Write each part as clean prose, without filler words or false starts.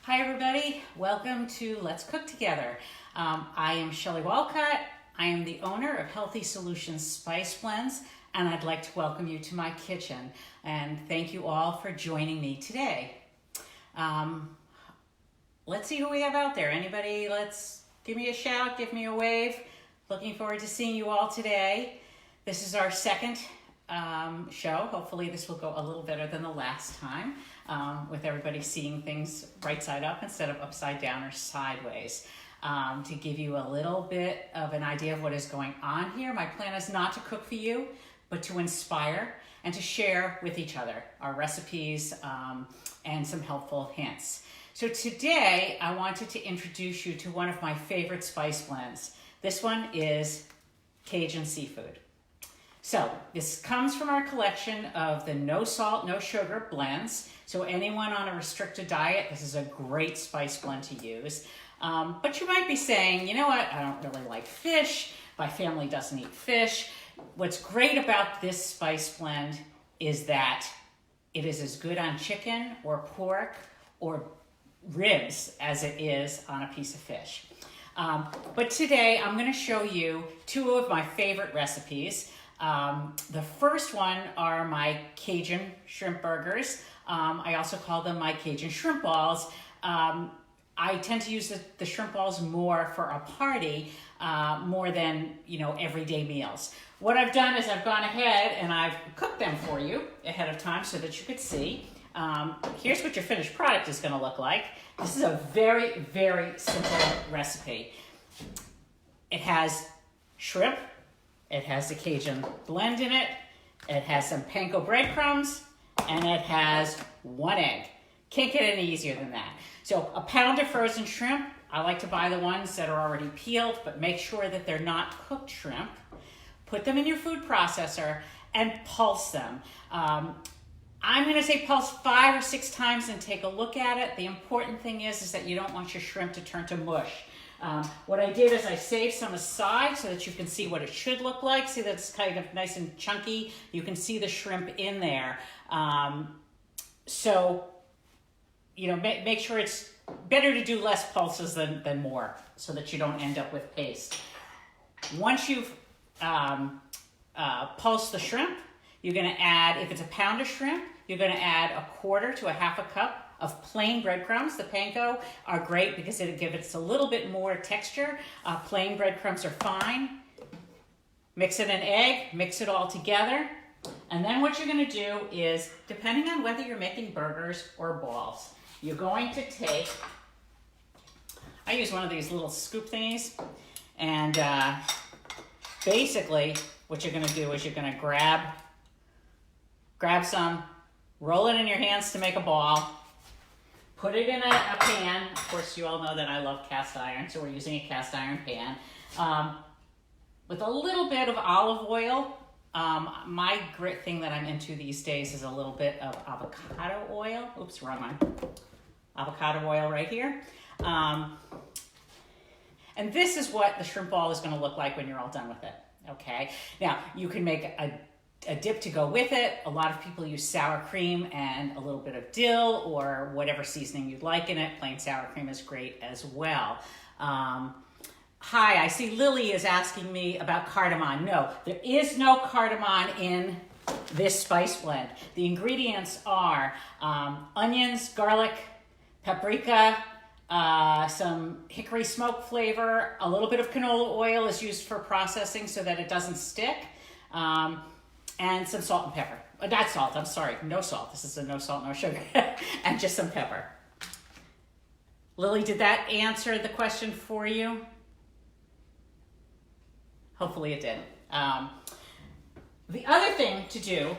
Hi everybody, welcome to Let's Cook Together. I am Shelley Walcott. I am the owner of Healthy Solutions Spice Blends, and I'd like to welcome you to my kitchen. And thank you all for joining me today. Let's see who we have out there. Anybody, let's give me a shout, give me a wave. Looking forward to seeing you all today. This is our second show. Hopefully this will go a little better than the last time, with everybody seeing things right side up instead of upside down or sideways. To give you a little bit of an idea of what is going on here, my plan is not to cook for you, but to inspire and to share with each other our recipes and some helpful hints. So today I wanted to introduce you to one of my favorite spice blends. This one is Cajun seafood. So this comes from our collection of the no salt, no sugar blends. So anyone on a restricted diet, this is a great spice blend to use. But you might be saying, you know what, I don't really like fish. My family doesn't eat fish. What's great about this spice blend is that it is as good on chicken or pork or ribs as it is on a piece of fish. But today I'm going to show you two of my favorite recipes. The first one are my Cajun shrimp burgers. I also call them my Cajun shrimp balls. I tend to use the shrimp balls more for a party, more than, everyday meals. What I've done is I've gone ahead and I've cooked them for you ahead of time so that you could see. Here's what your finished product is going to look like. This is a very, very simple recipe. It has shrimp. It has the Cajun blend in it. It has some panko breadcrumbs, and it has one egg. Can't get any easier than that. So a pound of frozen shrimp. I like to buy the ones that are already peeled, but make sure that they're not cooked shrimp. Put them in your food processor and pulse them. I'm going to say pulse 5 or 6 times and take a look at it. The important thing is that you don't want your shrimp to turn to mush. What I did is I saved some aside so that you can see what it should look like. See that it's kind of nice and chunky. You can see the shrimp in there. Make sure it's better to do less pulses than more so that you don't end up with paste. Once you've pulsed the shrimp, you're going to add, if it's a pound of shrimp, you're going to add 1/4 to 1/2 cup of plain breadcrumbs. The panko are great because it gives it a little bit more texture. Plain breadcrumbs are fine. Mix in an egg, mix it all together. And then what you're going to do is, depending on whether you're making burgers or balls, you're going to take, I use one of these little scoop thingies, and basically what you're going to do is you're going to grab some, roll it in your hands to make a ball, put it in a pan. Of course, you all know that I love cast iron, so we're using a cast iron pan. With a little bit of olive oil. My great thing that I'm into these days is a little bit of avocado oil. Oops, wrong one. Avocado oil right here. And this is what the shrimp ball is going to look like when you're all done with it. Okay. Now, you can make a dip to go with it. A lot of people use sour cream and a little bit of dill or whatever seasoning you'd like in it. Plain sour cream is great as well. Hi, I see Lily is asking me about cardamom. No, there is no cardamom in this spice blend. The ingredients are onions, garlic, paprika, some hickory smoke flavor, a little bit of canola oil is used for processing so that it doesn't stick, and some salt and pepper. Not salt, I'm sorry, no salt. This is a no salt, no sugar. And just some pepper. Lily, did that answer the question for you? Hopefully it did. The other thing to do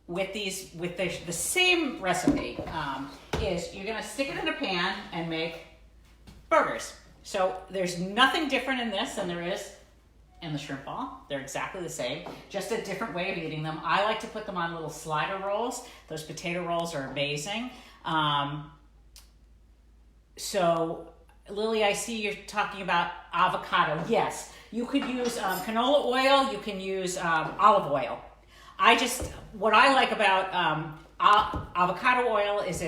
with the same recipe is you're going to stick it in a pan and make burgers. So there's nothing different in this than there is in the shrimp ball. They're exactly the same, just a different way of eating them. I like to put them on little slider rolls. Those potato rolls are amazing. So Lily, I see you're talking about avocado. Yes, you could use canola oil. You can use olive oil. What I like about avocado oil is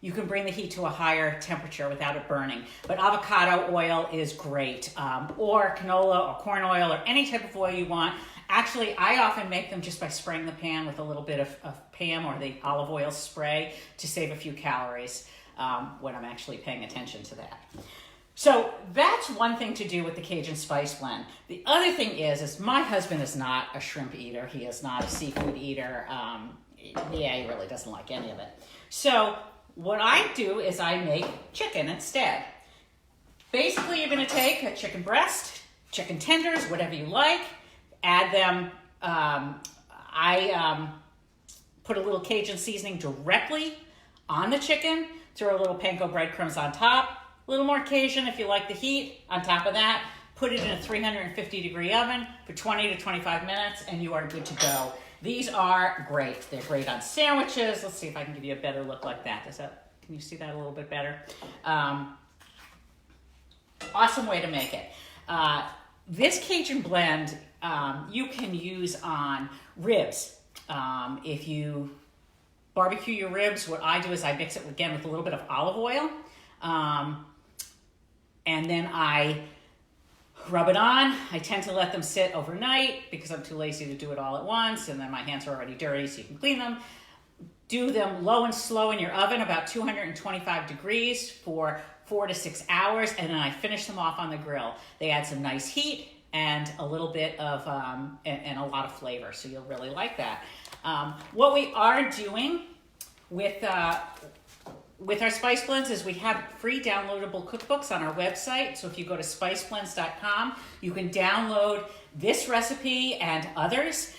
you can bring the heat to a higher temperature without it burning. But avocado oil is great, or canola or corn oil or any type of oil you want. Actually, I often make them just by spraying the pan with a little bit of Pam or the olive oil spray to save a few calories when I'm actually paying attention to that. So that's one thing to do with the Cajun spice blend. The other thing is my husband is not a shrimp eater. He is not a seafood eater. He really doesn't like any of it. So what I do is I make chicken instead. Basically, you're going to take a chicken breast, chicken tenders, whatever you like, add them. I put a little Cajun seasoning directly on the chicken, throw a little panko breadcrumbs on top, a little more Cajun if you like the heat on top of that. Put it in a 350-degree oven for 20 to 25 minutes, and you are good to go. These are great. They're great on sandwiches. Let's see if I can give you a better look like that. Can you see that a little bit better? Awesome way to make it. This Cajun blend you can use on ribs. If you barbecue your ribs, what I do is I mix it again with a little bit of olive oil. And then I rub it on. I tend to let them sit overnight because I'm too lazy to do it all at once, and then my hands are already dirty, so you can clean them. Do them low and slow in your oven, about 225 degrees for 4 to 6 hours, and then I finish them off on the grill. They add some nice heat and a little bit of, and a lot of flavor, so you'll really like that. What we are doing with our spice blends is we have free downloadable cookbooks on our website. So if you go to spiceblends.com, you can download this recipe and others.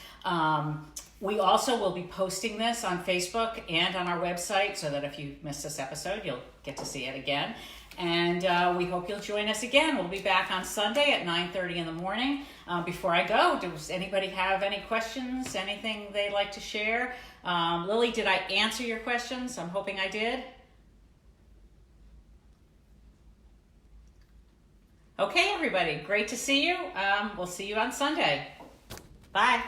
We also will be posting this on Facebook and on our website so that if you missed this episode, you'll get to see it again. And we hope you'll join us again. We'll be back on Sunday at 9:30 in the morning. Before I go, does anybody have any questions, anything they'd like to share? Lily, did I answer your questions? I'm hoping I did. Okay, everybody, great to see you. We'll see you on Sunday. Bye.